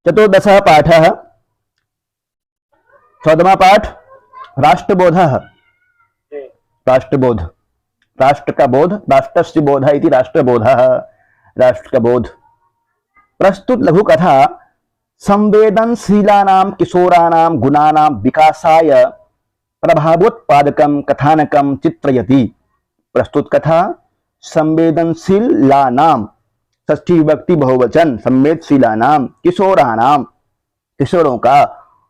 चतुर्दशः पाठः। 14वां पाठ राष्ट्रबोधः। राष्ट्रबोध, राष्ट्र का बोध, राष्ट्रस्य बोधः इति राष्ट्रबोधः, राष्ट्र का बोध। प्रस्तुत लघु कथा संवेदनशीलानां किशोराणां गुणानां विकासाय प्रभावोत्पादकं कथानकं चित्रयति। प्रस्तुत कथा संवेदनशीलानां, षष्ठी विभक्ति बहुवचन, संवेदनशीलानां किशोराणां, किशोरों का,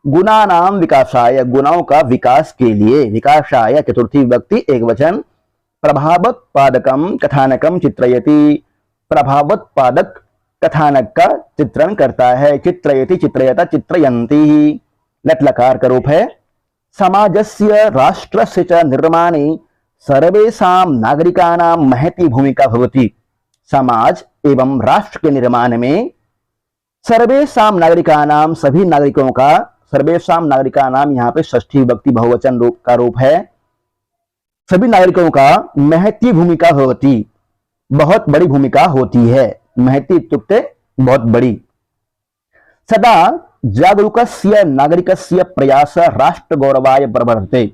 गुणानां विकासाय, गुणों का विकास के लिए, विकासाय चतुर्थी विभक्ति एक वचन, प्रभावोत्पादकम कथानकम चित्रयति, प्रभावोत्पादक कथानक का चित्रण करता है। चित्रयति, चित्रयता, चित्रयन्ति, लट लकार का रूप है। समाजस्य राष्ट्रस्य च निर्माणे सर्वेषां नागरिकानां महती भूमिका भवति। समाज एवं राष्ट्र के निर्माण में सर्वेषां नागरिकानां, सभी नागरिकों का, सर्वेषां नागरिकानां यहाँ पे षष्ठी विभक्ति बहुवचन रूप का रूप है। सभी नागरिकों का महती भूमिका भवति, बहुत बड़ी भूमिका होती है। महती इत्युक्ते बहुत बड़ी। सदा जागरूकस्य नागरिकस्य प्रयास राष्ट्र गौरवाय प्रवर्तते।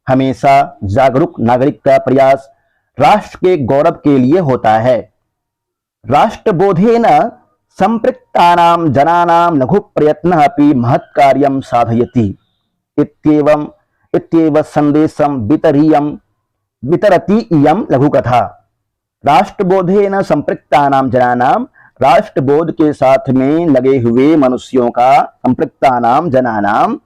हमेशा जागरूक नागरिक का प्रयास राष्ट्र के गौरव के लिए होता है। राष्ट्रबोधेन संपृक्तानां जनानां लघु प्रयत्नः अपि महत् कार्यं साधयति। इत्येव संदेशं वितरति इयं लघुकथा। राष्ट्रबोधेन संपृक्तानां जनानां, राष्ट्रबोध के साथ में लगे हुए मनुष्यों का, संपृक्तानां जनानां,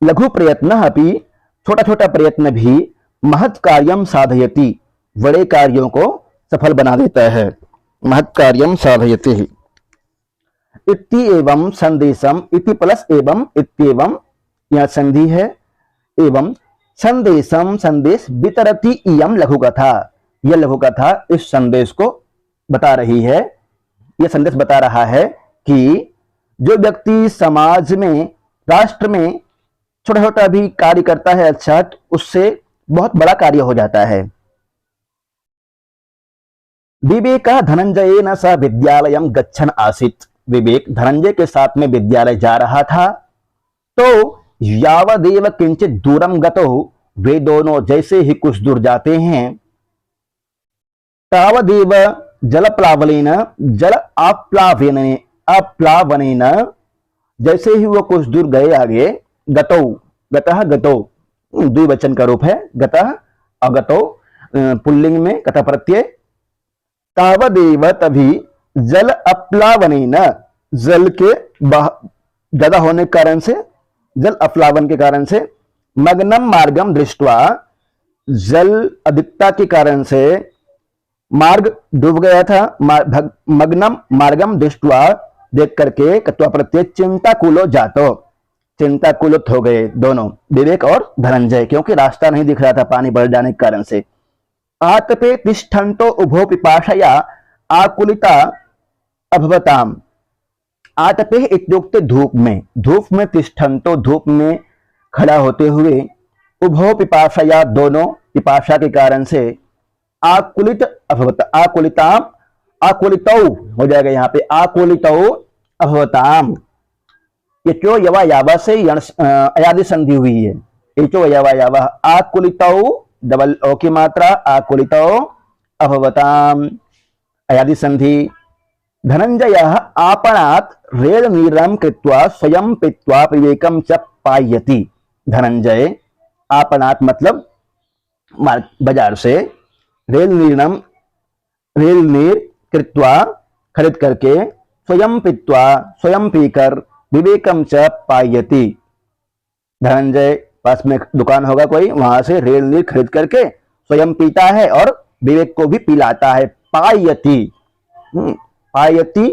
लघु प्रयत्न अपि, छोटा छोटा प्रयत्न भी, महत् कार्यं साधयति, बड़े कार्यों को सफल बना देता है। महत् कार्यं साधयति। इति एवं संदेशम, इति प्लस एवं, इत्येवं यह संधि है, एवं संदेशम, संदेश, वितरति इयं लघुकथा, यह लघुकथा इस संदेश को बता रही है। यह संदेश बता रहा है कि जो व्यक्ति समाज में, राष्ट्र में छोटा छोटा भी कार्य करता है अच्छा, उससे बहुत बड़ा कार्य हो जाता है। विवेक धनंजयेन सह विद्यालयं गच्छन् आसीत्। विवेक धनंजय के साथ में विद्यालय जा रहा था। तो यावदेव किंचित दूरम गतो, वे दोनों जैसे ही कुछ दूर जाते हैं, तावदेव जलप्लावनेन, जल आप्लावनेन, जैसे ही वो कुछ दूर गए आगे, गतो, गतः गतो द्विवचन का रूप है, गतः अगतो पुल्लिंग में कथा प्रत्यय। तावदेव तभी, जल अप्लावनेन, जल के ज्यादा होने के कारण से, जल अप्लावन के कारण से, मग्नम मार्गम दृष्ट्वा, जल अधिकता के कारण से मार्ग डूब गया था। मग्नम मार्गम दृष्ट्वा, देख करके, कत्वा प्रत्यय, चिंताकुलो जातो, चिंताकुलित हो गए दोनों, विवेक और धनंजय, क्योंकि रास्ता नहीं दिख रहा था पानी बढ़ जाने के कारण से। आतपे तिष्ठन्तो उभो पिपाशया आकुलिता अभवताम। आतपे इत्युक्ते धूप में, धूप में, तिष्ठन्तो धूप में खड़ा होते हुए, उभो पिपाशया दोनों पिपाशा के कारण से, आकुलित अभवत, आकुलिताम, आकुलितौ हो जाएगा यहाँ पे, आकुलितौ अभवताम। ये चो यवा यावा से अयादि संधि हुई है। ये चो यवा यावा, आकुलितौ डबल ओ की मात्रा, आकुलितौ अभवताम, अयादि संधि। धनंजयः आपणात् रेलनीरं कृत्वा स्वयं पीत्वा विवेकं च पाययति। धनंजय आपणात् मतलब बाजार से, रेलनीर कृत्वा खरीद करके, स्वयं पीत्वा स्वयं पीकर, विवेकम च पाययति। धनंजय पास में दुकान होगा कोई, वहां से रेल नीर खरीद करके स्वयं पीता है और विवेक को भी पिलाता है। पाययति, पाययति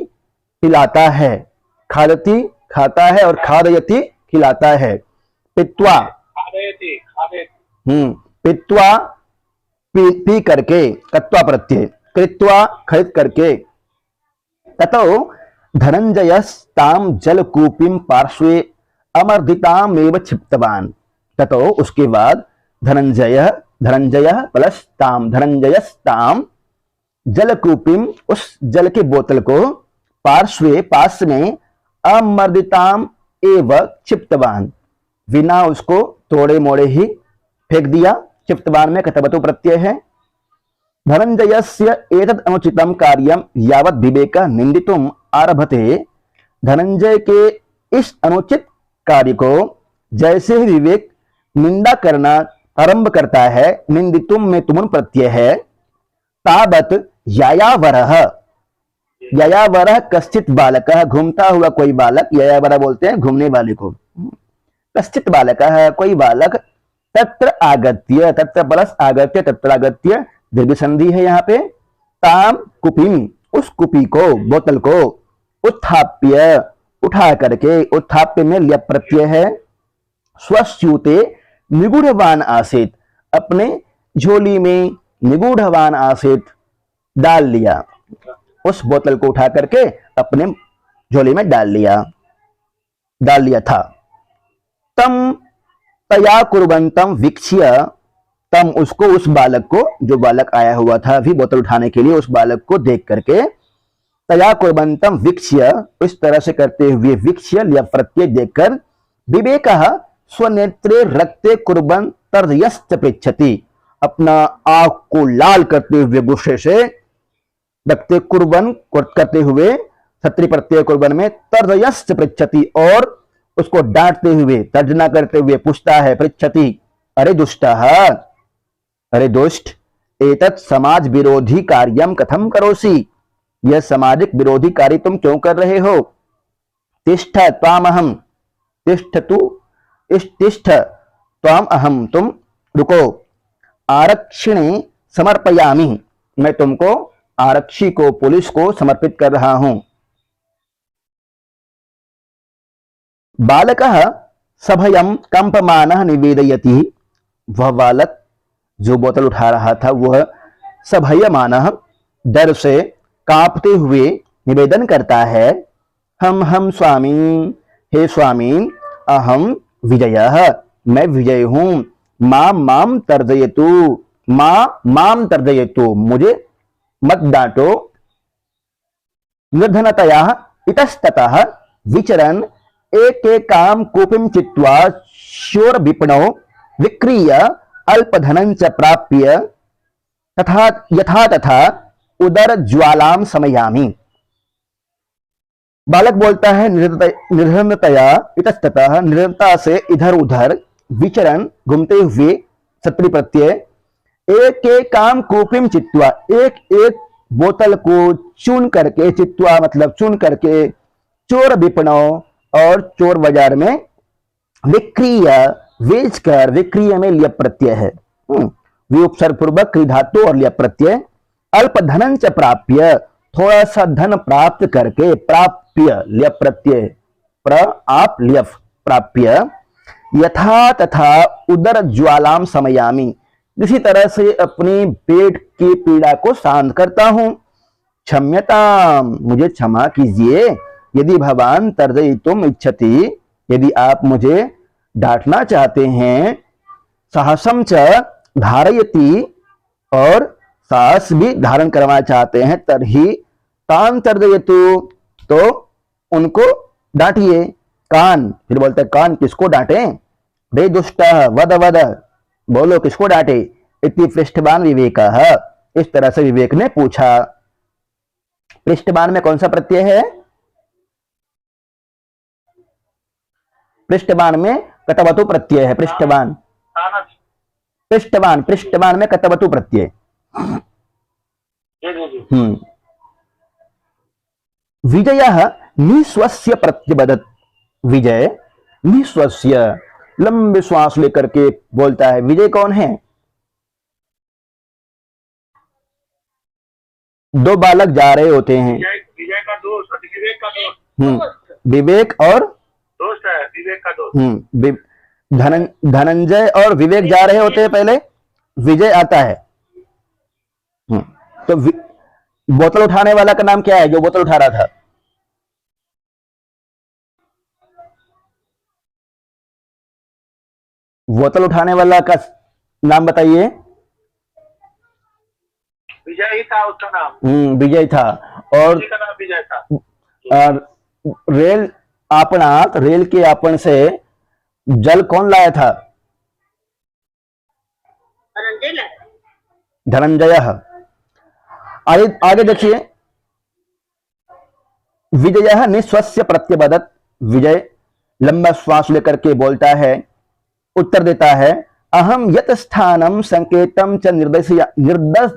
पिलाता है, खादति खाता है, और खादयति खिलाता है। पित्वा, पित्वा पी करके, कत्वा प्रत्यय, कृत्वा खरीद करके। ततो धनंजयस्ताम जलकूपीं पार्श्वे अमर्दितामेव क्षिप्तवान। ततो उसके बाद धनंजय, धनंजय प्लस ताम, धनंजयस्ताम जलकूपीं, उस जल की बोतल को, पार्श्वे पास में अमर्दिताम एव क्षिप्तवान, बिना उसको तोड़े मोड़े ही फेंक दिया। क्षिप्तवान में कतवतु प्रत्यय है। धनंजयस्य एतद् अनुचितं कार्यं यावत् विवेकः निंदितुम आरभते, धनंजय के इस अनुचित कार्य को जैसे ही विवेक निंदा करना आरंभ करता है, निंदितुम में तुमुन प्रत्यय है, तावत यायावरः, यायावरः कश्चित बालकः, घूमता हुआ कोई बालक, यायावरः बोलते हैं घूमने वाले को, कश्चित बालकः कोई बालक, तत्र आगत्य, तत्र प्लस आगत्य, तत्र आगत्य दीर्घ संधि है यहाँ पे, ताम कुपिम, उस कुपी को, बोतल को, उत्थाप्य उठा करके, उत्थाप्य में ल्यप प्रत्यय है, स्वस्यूते निगूढ़वान आसीत, अपने झोली में निगूढ़वान आसीत डाल लिया, उस बोतल को उठा करके अपने झोली में डाल लिया था। तम तया कुर्वन्तम वीक्ष्य, तम उसको, उस बालक को, जो बालक आया हुआ था अभी बोतल उठाने के लिए, उस बालक को देख करके, तया कुर्वन्तम वीक्ष्य, इस तरह से करते हुए, वीक्ष्य या प्रत्यय देखकर, विवेकः स्वनेत्रे रक्ते कुर्बन तर्यश्च पृच्छति, अपना आंख को लाल करते हुए गुस्से से, रक्ते कुर्बन करते हुए, क्षत्रि प्रत्यय कुर्बन में, तर्यश्च पृच्छति, और उसको डांटते हुए, तर्जना करते हुए पूछता है, पृच्छति, अरे दुष्टः, अरे दुष्ट, एतत् समाज विरोधी कार्यम कथम करोसि, यह सामाजिक विरोधी कार्य तुम क्यों कर रहे हो। तिष्ठ त्वामहम, तिष्ठ तू, तिष्ठ त्वाम अहम, तुम रुको, आरक्षिणे समर्पयामि, मैं तुमको, आरक्षी को, पुलिस को समर्पित कर रहा हूं। बालकः सभयं कंपमानः निवेदयति, वह बालक जो बोतल उठा रहा था वह सभयमानः, डर से कांपते हुए निवेदन करता है, हम स्वामी, हे स्वामी, अहम विजयः, मैं विजय हूं, माम तर्जयतु, माम तर्जयतु, मुझे मत डांटो। निर्धनतया इतस्ततः विचरन् एकेकां कूपीं चित्वा शोर विपणो विक्रीय अल्पधनं च प्राप्य तथा यथा तथा उदर ज्वालाम समयामि। बालक बोलता है, निर्धनतया इतस्ततः, निर्धनता से इधर उधर, विचरण घूमते हुए, क्षत्रि प्रत्यय, एक एक काम कूपिम चित्वा, एक एक बोतल को चुन करके, चित्वा मतलब चुन करके, चोर विपणो, और चोर बाजार में, विक्रीय बेचकर, विक्रीय में ल्यप प्रत्यय है, विउपसर्ग पूर्वक क्री धातु और ल्यप प्रत्यय, अल्प धनं च प्राप्य, थोड़ा सा धन प्राप्त करके, प्राप्य ल्यप प्रत्यय, प्र आप ल्यप, प्राप्य, यथा तथा उदर ज्वालाम समयामि, इसी तरह से अपनी पेट की पीड़ा को शांत करता हूं। क्षम्यताम, मुझे क्षमा कीजिए, यदि भवान तर्जयितुम इच्छति, यदि आप मुझे डांटना चाहते हैं, साहसम च धारयति, और साहस भी धारण करवाना चाहते हैं, तरही तान तर्जयतु, तो उनको डांटिए। कान, फिर बोलते हैं कान किसको डांटे, रे दुष्ट वद वद, बोलो किसको डांटे, इति पृष्ठवान विवेकः, इस तरह से विवेक ने पूछा। पृष्ठवान में कौन सा प्रत्यय है, पृष्ठवान में कतवतु प्रत्यय है, पृष्ठवान, पृष्ठवान, पृष्ठवान में कतवतु प्रत्यय। विजयः निस्वस्य प्रत्यबदत, विजय निस्वस्य, लंबे श्वास लेकर के बोलता है। विजय कौन है, दो बालक जा रहे होते हैं, विजय का दोस्त, विवेक का दोस्त, विवेक और दोस्त है, विवेक का दोस्त, धनंजय और विवेक जा रहे होते हैं, पहले विजय आता है। तो बोतल उठाने वाला का नाम क्या है, जो बोतल उठा रहा था, बोतल उठाने वाला का नाम बताइए। विजय ही था उसका नाम, विजय था, और का नाम विजय था। और रेल आपणात, रेल के आपण से जल कौन लाया था? धनंजय लाया। धनंजय। आगे आगे देखिए, विजय निस्वस्य प्रत्यबदत, विजय लंबा श्वास लेकर के बोलता है, उत्तर देता है, अहम यत स्थानम संकेतम च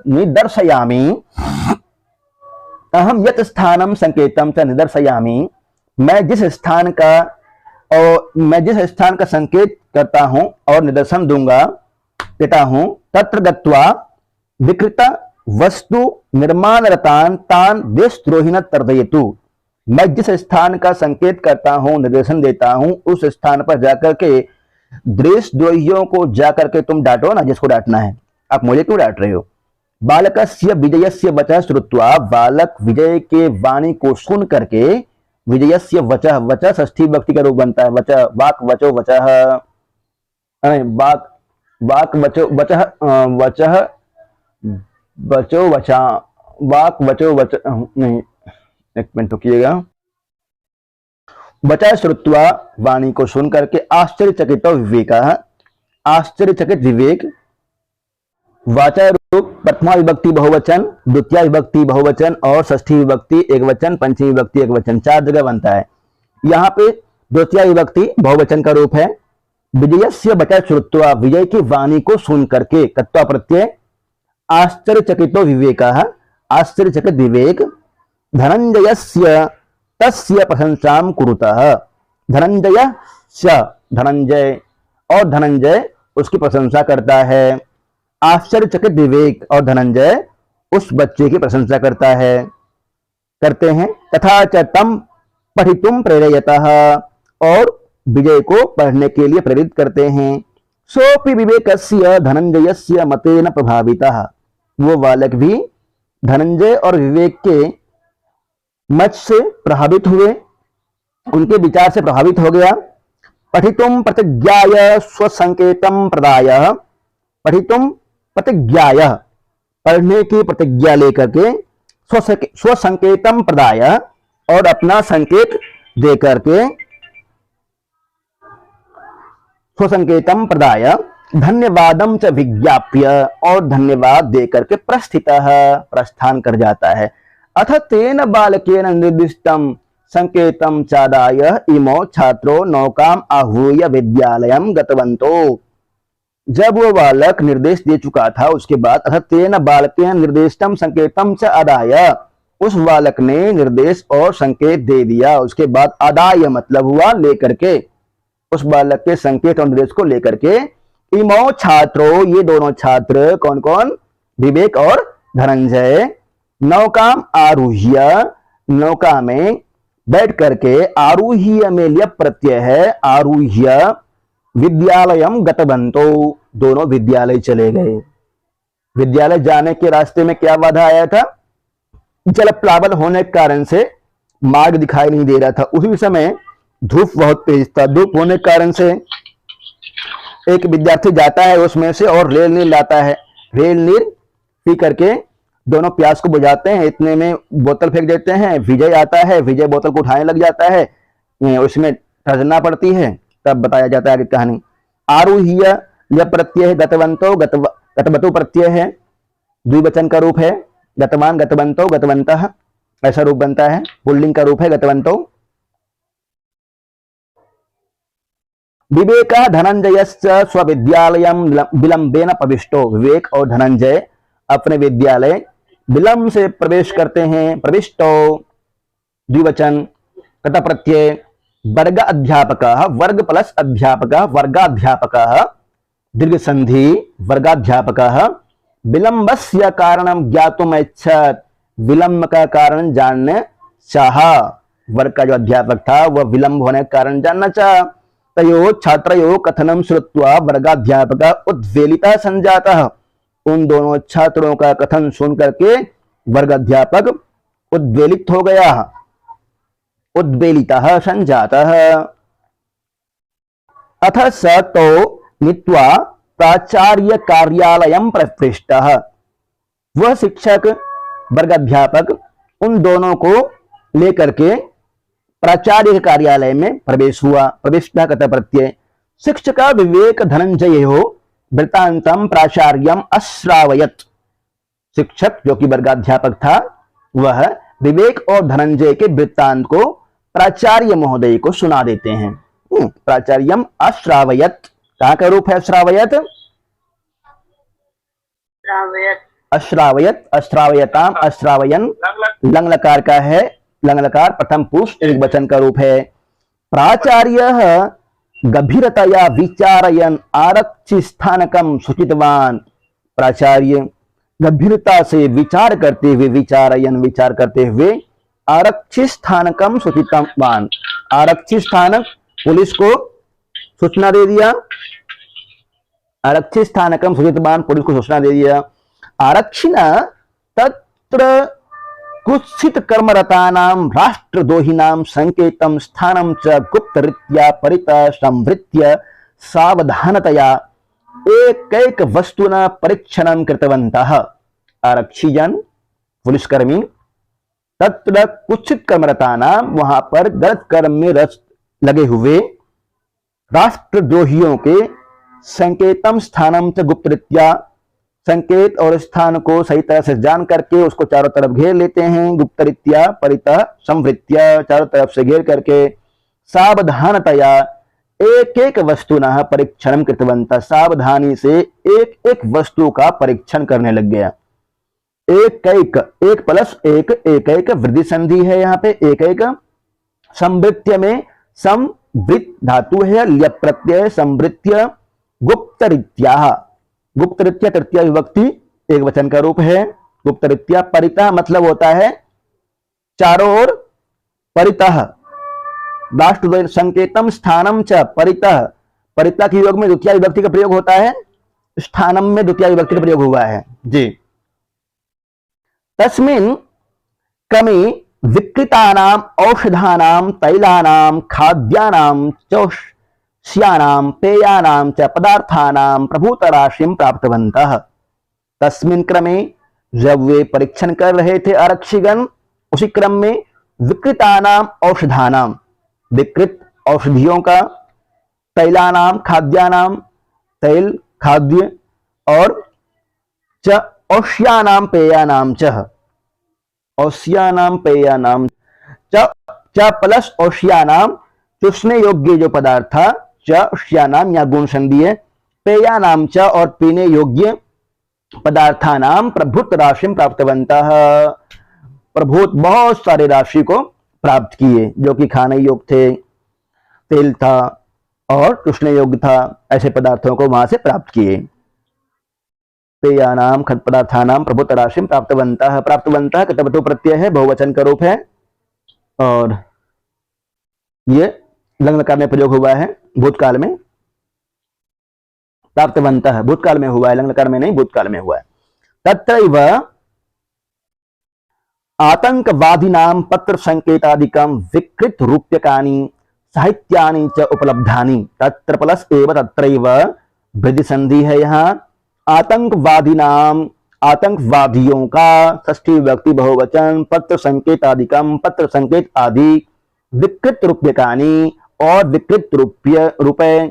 निदर्शयामि, अहम यत स्थानम संकेतम च निदर्शयामि, मैं जिस स्थान का संकेत करता हूं और निदर्शन देता हूं, तत्र गत्वा विकृत वस्तु निर्माणरतान तान देशद्रोहिण तर्दयतु, मैं जिस स्थान का संकेत करता हूं, निर्देशन देता हूं, उस स्थान पर जाकर के देशद्रोहियों को जाकर के तुम डांटो ना, जिसको डांटना है। आप मुझे क्यों डांट रहे हो? बालकस्य विजयस्य वचः श्रुत्वा, बालक विजय के वाणी को सुन करके, विजयस्य वचः, वचः षष्ठी विभक्ति का रूप बनता है, वचः वाक वचो वचः, वाक वचो वचः, वचः वचो वचा, वाक वचो वच, नहीं, एक मिनट रुकिएगा। वचः श्रुत्वा, वाणी को सुन करके, आश्चर्यचकितो विवेकः, आश्चर्यचकित विवेक, वाचा रूप प्रथमा विभक्ति बहुवचन, द्वितीय विभक्ति बहुवचन और षष्ठी विभक्ति एकवचन, पंचमी विभक्ति एकवचन, 4 जगह बनता है। यहाँ पे द्वितीय विभक्ति बहुवचन का रूप है। विजयस्य वचः श्रुत्वा, विजय की वाणी को सुन करके, तत्वा प्रत्यय, आश्चर्यचकितो विवेकः, आश्चर्यचकित विवेक, धनंजयस्य तस्य प्रशंसां कुरुतः, धनंजय स, धनंजय, और धनंजय उसकी प्रशंसा करता है। आश्चर्यचकित विवेक और धनंजय उस बच्चे की प्रशंसा करते हैं। तथा च तम पठितुम प्रेरयतः, और विजय को पढ़ने के लिए प्रेरित करते हैं। सोपि विवेकस्य धनंजयस्य मतेन प्रभावितः, वो बालक भी धनंजय और विवेक के मत से प्रभावित हुए, उनके विचार से प्रभावित हो गया। पठितुम प्रतिज्ञाय स्वसंकेतम प्रदाय, पठितुम प्रतिज्ञाय, पढ़ने की प्रतिज्ञा लेकर के, स्वसंकेतम प्रदाय, और अपना संकेत दे करके, स्वसंकेतम प्रदाय, धन्यवादम च विज्ञाप्य, और धन्यवाद दे करके प्रस्थितः, प्रस्थान कर जाता है। अथ तेन बालकेन निर्दिष्टम संकेतम चादाय इमो छात्रो नौकाम आहूय विद्यालयम गतवंतो, जब वो बालक निर्देश दे चुका था, उसके बाद अथ तेन बालकेन निर्दिष्टम संकेतम च आदाय, उस बालक ने निर्देश और संकेत दे दिया। उसके बाद आदाय मतलब हुआ लेकर के, उस बालक के संकेत और निर्देश को लेकर के, इमो छात्रो, ये दोनों छात्र, कौन कौन? विवेक और धनंजय, नौकाम आरूह्य, नौका में बैठ करके, आरूह्य में लिय प्रत्यय है, आरूह्य, विद्यालयम गतवंतो, दोनों विद्यालय चले गए। विद्यालय जाने के रास्ते में क्या बाधा आया था? जल प्लावन होने के कारण से मार्ग दिखाई नहीं दे रहा था। उसी समय धूप बहुत तेज था, धूप होने के कारण से एक विद्यार्थी जाता है उसमें से और रेल नीर लाता है। रेल नीर पी करके दोनों प्यास को बुझाते हैं, इतने में बोतल फेंक देते हैं। विजय आता है, विजय बोतल को उठाने लग जाता है, उसमें तर्जना पड़ती है, तब बताया जाता है कि कहानी। आरूह्य यह प्रत्यय है, गतवंतो, गतवतु प्रत्यय है, द्विवचन का रूप है, गतवान गतवंतो गतवंतः, ऐसा रूप बनता है। पुल्लिंग का रूप है गतवंतो। विवेक धनंजयश्च स्वविद्यालयं विलंबेन प्रविष्टो, विवेक और धनंजय अपने विद्यालय विलंब से प्रवेश करते हैं। प्रविष्टो द्विवचन, कत प्रत्यय, वर्ग अध्यापकः, वर्ग प्लस अध्यापकः, वर्गाध्यापकः, दीर्घ संधि वर्गाध्यापकः, विलंबस्य कारणं ज्ञातुमैच्छत्, विलंब का कारण जानने चाहा। वर्ग का जो अध्यापक था वह विलंब होने के कारण जानना चाहा। तयो छात्रयो कथनम श्रुत्वा वर्गाध्यापकः उद्वेलितः संजातः, उन दोनों छात्रों का कथन सुन करके वर्गाध्यापक उद्वेलित हो गया, उद्वेलितः संजातः। अथ स तो नीत्वा प्राचार्य कार्यालयं प्रविष्टः, वह शिक्षक वर्गाध्यापक उन दोनों को लेकर के प्राचार्य के कार्यालय में प्रवेश हुआ। प्रविष्टा कर्तव्य प्रत्यय। शिक्षक विवेक धनंजय हो वृत्तांतम प्राचार्यम अश्रावयत। शिक्षक जो कि वर्गाध्यापक था वह विवेक और धनंजय के वृत्तांत को प्राचार्य महोदय को सुना देते हैं। प्राचार्यम अश्रावयत, कहाँ का रूप है अश्रावयत? अश्रावयत, अश्रावयताम, अश्रावयन लंग लकार का है। लंग लकार प्रथम पुरुष एक वचन का रूप है। प्राचार्य गंभीरतया विचारयन आरक्षि स्थानकम सूचितवान। प्राचार्य गंभीरता से विचार करते हुए, विचारयन विचार करते हुए, आरक्षी स्थानकम सूचितवान, आरक्षी स्थानक पुलिस को सूचना दे दिया। आरक्षी स्थानकम सूचितवान पुलिस को सूचना दे दिया। आरक्षिणा तत्र कुत्सित कर्मरतानां राष्ट्रद्रोहिणां संकेतं स्थानं च गुप्तरीत्या परितः संवृत्य सावधानतया एक वस्तुना परीक्षणं कृतवन्तः। आरक्षीजन पुलिसकर्मी तत्र कुत्सित कर्मरतानां वहां पर गलत कर्म में रस लगे हुए राष्ट्रद्रोहियों के संकेतम स्थानम च गुप्तरीत्या, संकेत और स्थान को सही तरह से जान करके उसको चारों तरफ घेर लेते हैं। गुप्तरीत्या परितः संवृत्य, चारों तरफ से घेर करके सावधानतया एक एक वस्तुना परीक्षण कृतवन्तः, सावधानी से एक एक वस्तु का परीक्षण करने लग गया। एक एक, एक प्लस एक, एक एक वृद्धि संधि है यहाँ पे। एक एक संवृत्य में संवृत धातु है, ल्यप प्रत्यय, संवृत्य गुप्तरीत्या, गुप्तरीत्या तृतीया विभक्ति एक वचन का रूप है। गुप्तरीत्या परितः मतलब होता है चारों ओर, परितः राष्ट्र संकेतम स्थानम च परितः, परितः के योग में द्वितीय विभक्ति का प्रयोग होता है, स्थानम में द्वितीय विभक्ति का प्रयोग हुआ है जी। तस्मिन् क्रमे विक्रीतानां औषधानां तैलानां खाद्यानां चौष्यानां पेयानां च पदार्थानां प्रभूतराशिं प्राप्तवन्तः। तस्मिन् क्रमे जब वे परीक्षण कर रहे थे आरक्षीगण, उसी क्रम में विक्रीतानां औषधानां, विकृत औषधियों का, तैलानाम खाद्यानाम तैल खाद्य, और च औष्यानाम पेयानाम च, औष्यानाम पेयानाम च प्लस औष्यानाम चूसने योग्य जो पदार्थ था, च औष्यानाम या गुण संधि है, पेयानाम च और पीने योग्य पदार्थानाम प्रभुत राशि प्राप्तवन्तः, प्रभुत बहुत सारे राशि को प्राप्त किए, जो कि खाने योग्य थे, तेल था और चूसने योग्य था, ऐसे पदार्थों को वहां से प्राप्त किए। पेयानाम खद पदार्थानाम प्रभुत राशि प्राप्तवन्तः। प्राप्तवन्तः कर्तव्य प्रत्यय है, बहुवचन का रूप है और ये लंग लकार में प्रयोग हुआ है भूतकाल में। प्राप्तवन्तः भूतकाल में हुआ है, लंग लकार में नहीं, भूतकाल में हुआ है। तत्रैव आतंकवादिनां पत्र संकेतादिकं विकृत रूप्यकानि साहित्यानि च उपलब्धानि। तत्र प्लस एव तत्रैव वृद्धि संधि है यहाँ। आतंकवादिनां, आतंकवादियों का, षष्ठी विभक्ति बहुवचन, पत्र संकेतादिकं पत्र संकेत आदि, विकृत रूप्यकानि और विकृत रुपये,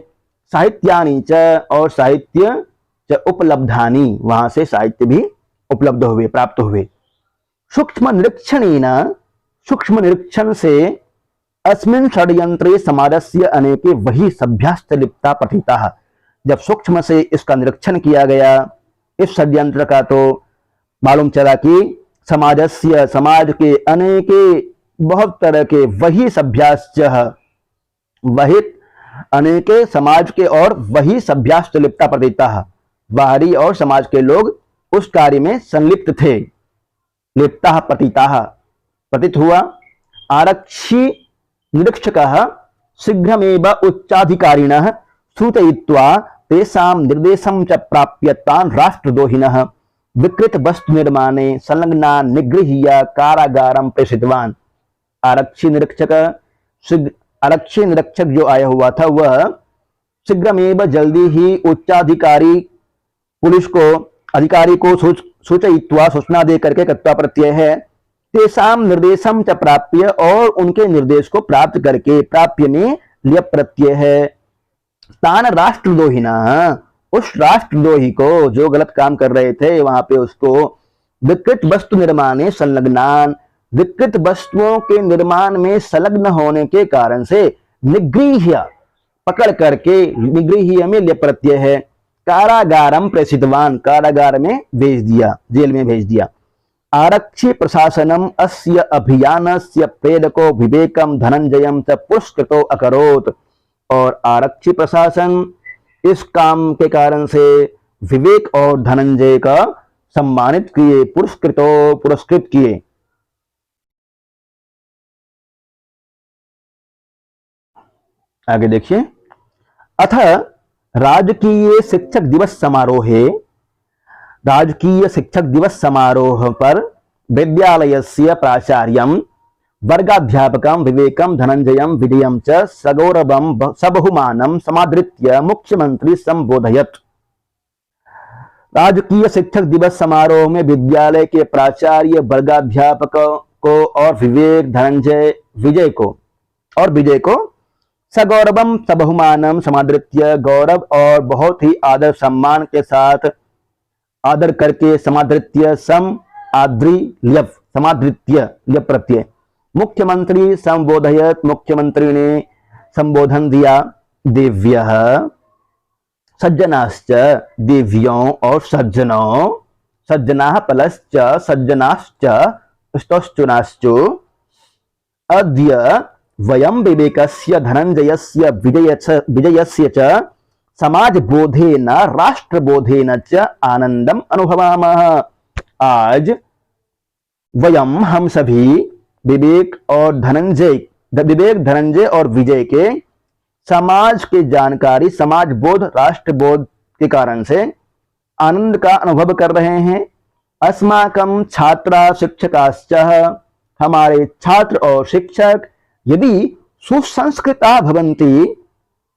साहित्यानि च और साहित्य च उपलब्धानि, वहां से साहित्य भी उपलब्ध हुए, प्राप्त हुए। सूक्ष्म निरीक्षणेन, सूक्ष्म निरीक्षण से अस्मिन् षड्यंत्रे समाजस्य अनेके वही सभ्याश्च लिप्ता प्रतीताः। जब सूक्ष्म से इसका निरीक्षण किया गया, इस षड्यंत्र का, तो मालूम चला कि समाजस्य, समाज के अनेके बहुत तरह के वही सभ्याश्च, वही अनेके समाज के और वही सभ्याश्च लिप्ता प्रतीताः, बाहरी और समाज के लोग उस कार्य में संलिप्त थे। लिप्ता प्रतीताः प्रतीत हुआ। आरक्षी निरीक्षकः शीघ्रमेव उच्चाधिकारिणः सूचयित्वा तेषां निर्देशं च प्राप्य तान् राष्ट्रद्रोहिणः विकृत वस्तु निर्माणे संलग्नान् निगृह्य कारागारं प्रेषितवान्। आरक्षी निरीक्षक जो आया हुआ था वह शीघ्रमेव जल्दी ही उच्चाधिकारी पुलिस को, अधिकारी को सूचयित्वा सूचना दे करके कर्ता प्रत्यय है, तेषाम निर्देशम च प्राप्य, और उनके निर्देश को प्राप्त करके, प्राप्य में लिय प्रत्यय है। तान राष्ट्रद्रोहिना, उस राष्ट्रद्रोही को, जो गलत काम कर रहे थे वहां पे उसको, विकृत वस्तु निर्माणे संलग्नान, विकृत वस्तुओं के निर्माण में संलग्न होने के कारण से, निगृह्य पकड़ करके, निगृह्य में लिय प्रत्यय है, कारागारम प्रेषितवान, कारागार में भेज दिया, जेल में भेज दिया। आरक्षि प्रशासनम अस्य अभियानस्य प्रेरको विवेकम धनंजयम च पुरस्कृतो अकरोत्, और आरक्षी प्रशासन इस काम के कारण से विवेक और धनंजय का सम्मानित किए, पुरस्कृत किए। आगे देखिए, अथ राजकीय शिक्षक दिवस समारोहे, राजकीय शिक्षक दिवस समारोह पर विद्यालयस्य प्राचार्यं वर्गाध्यापकं विवेकं धनंजयं विजयं च सगौरवं सबहुमानं समादृत्य मुख्यमंत्री संबोधयत। राजकीय शिक्षक दिवस समारोह में विद्यालय के प्राचार्य वर्गाध्यापक को और विवेक धनंजय विजय को सगौरवम सबहुमानम समादृत्य, गौरव और बहुत ही आदर सम्मान के साथ, आदर करके, समादृत्य सम आद्री ल्यप, समादृत्य ल्यप प्रत्यय, मुख्यमंत्री संबोधयत, मुख्यमंत्री ने संबोधन दिया। देव्यः सज्जनाश्च, देव्यों और सज्जनों, सज्जनाः प्लश्च सज्जनाश्च स्तश्चुनाश्च, अद्य वयं विवेकस्य धनंजयस्य विजयस्य च समाजबोधेन राष्ट्रबोधेन च आनंदम अनुभवामः। आज वयम, हम सभी, विवेक धनंजय और विजय के समाज के जानकारी, समाज बोध, राष्ट्र बोध के कारण से आनंद का अनुभव कर रहे हैं। अस्माकं छात्रा शिक्षकाश्च, हमारे छात्र और शिक्षक यदि सुसंस्कृता भवन्ति,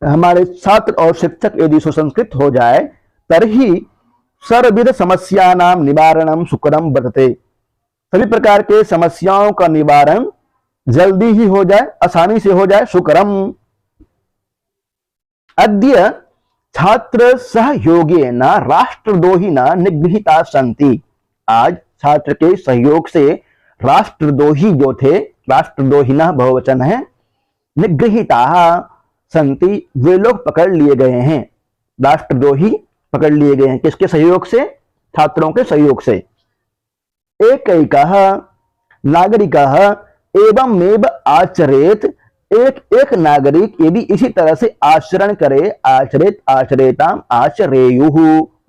हमारे छात्र और शिक्षक यदि सुसंस्कृत हो जाए, तर्हि सर्वविध समस्यानां निवारणं सुकरं वर्तते, सभी प्रकार के समस्याओं का निवारण जल्दी ही हो जाए, आसानी से हो जाए, सुकरम। अद्य छात्र सहयोगेन राष्ट्रद्रोहिणा निगृहीता सन्ति, आज छात्र के सहयोग से राष्ट्रद्रोही जो थे, राष्ट्रद्रोहिणा बहुवचन है, निगृहीता सन्ति, वे लोग पकड़ लिए गए हैं, राष्ट्रद्रोही पकड़ लिए गए हैं। किसके सहयोग से? छात्रों के सहयोग से। एकैकः नागरिकः एवमेव आचरेत, एक नागरिक यदि इसी तरह से आचरण करे, आचरेत आचरेताम आचरेयुः,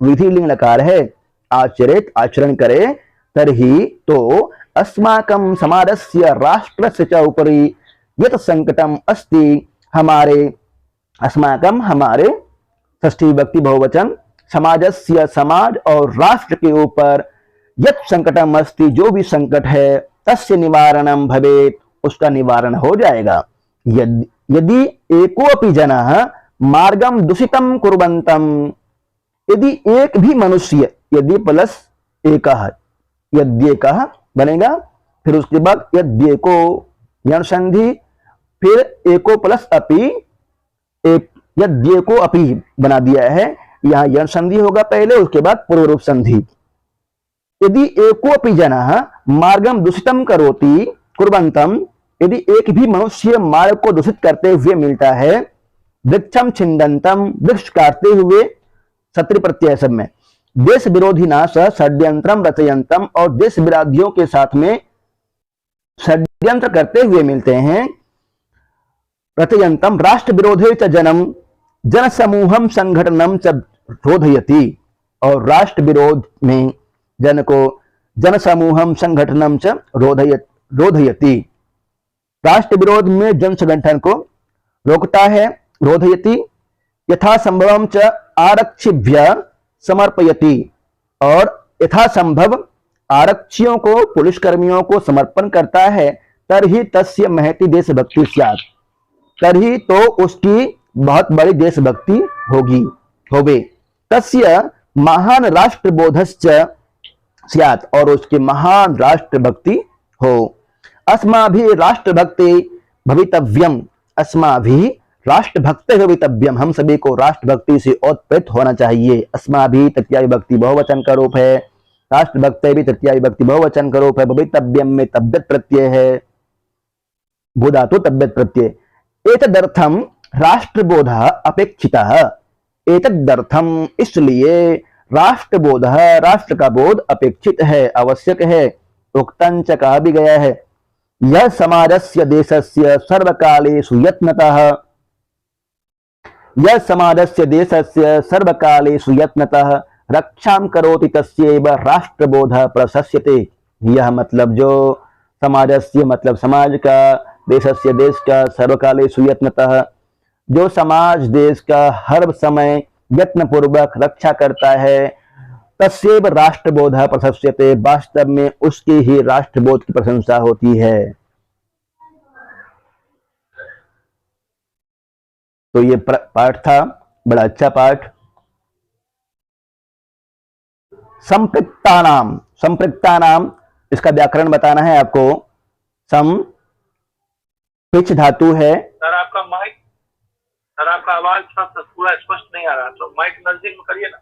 विधिलिंग लकार है, आचरेत आचरण करे, तर्हि तो अस्माकं समाजस्य राष्ट्रस्य च उपरि यत् संकटम अस्ति, हमारे, अस्माकं हमारे, षष्ठी विभक्ति बहुवचन, समाजस्य समाज और राष्ट्र के ऊपर, यत् संकटम अस्ति जो भी संकट है, तस्य निवारणम भवेत्, उसका निवारण हो जाएगा। यदि एकोऽपि जनः मार्गम दूषितम कुर्वन्तम, यदि एक भी मनुष्य, यदि प्लस एकः, यद्येकः बनेगा, फिर उसके बाद यद्येको यण संधि, फिर एको प्लस अपि, एक यद्येको अपि बना दिया है, यहां यण संधि होगा पहले, उसके बाद पूर्व रूप संधि। यदि एकोऽपि जनः मार्गम दूषितम करोति कुर्वन्तम, यदि एक भी मनुष्य मार्ग को दूषित करते हुए मिलता है, वृक्षम छिन्दन्तम, वृक्ष काटते हुए, सत्री प्रत्यय सब में, देश विरोधी ना स षड्यंत्रम रचयंतम, और देश विरोधियों के साथ में षड्यंत्र करते हुए मिलते हैं, रचयंतम राष्ट्र विरोधे च जनम, जन समूहम संघटनम च रोधयति, और राष्ट्र विरोध में जन को, जन समूहम संघटनम च रोधयति, राष्ट्र विरोध में जन संगठन को रोकता है, रोधयति, यथा संभवम च आरक्षिभ्य समर्पयति, और यथा संभव आरक्षियों को, पुलिस कर्मियों को समर्पण करता है, तर्हि तस्य महति देशभक्ति स्यात्, तर्हि तो उसकी बहुत बड़ी देशभक्ति होवे, तस्य महान राष्ट्रबोधश्च स्यात्, और उसकी महान राष्ट्रभक्ति हो। अस्माभिः राष्ट्रभक्ति भवितव्यम, अस्माभिः राष्ट्रभक्त भवितव्यम, हम सभी को राष्ट्रभक्ति से ओतप्रोत होना चाहिए। अस्माभिः तृतीया विभक्ति बहुवचन का रूप है, राष्ट्रभक्त भी तृतीया विभक्ति बहुवचन का रूप है, भवितव्यम में तब्यत प्रत्यय है, भूधातु तब्यत प्रत्यय। एतदर्थम राष्ट्रबोधः अपेक्षितः, एतदर्थम इसलिए राष्ट्रबोधः राष्ट्र का बोध अपेक्षित है, आवश्यक है। उक्तंच कहा भी गया है, यह समाजस्य देशस्य सर्वकालेषु यत्नतः, यह समाजस्य देशस्य सर्वकालेषु यत्नतः रक्षां करोति तस्यैव राष्ट्रबोधः प्रशस्यते। यह मतलब जो समाजस्य मतलब समाज का, देशस्य देश का, सर्वकालेषु यत्नतः जो समाज देश का हर समय यत्न पूर्वक रक्षा करता है, तस्यैव राष्ट्रबोधः प्रशस्यते, वास्तव में उसकी ही राष्ट्रबोध की प्रशंसा होती है। तो ये पाठ था, बड़ा अच्छा पाठ। संपृक्तानाम, संपृक्तानाम इसका व्याकरण बताना है आपको। सम पिच धातु है। सर आपका माइक, सर आपका आवाज पूरा स्पष्ट नहीं आ रहा, तो माइक नजदीक में करिए ना।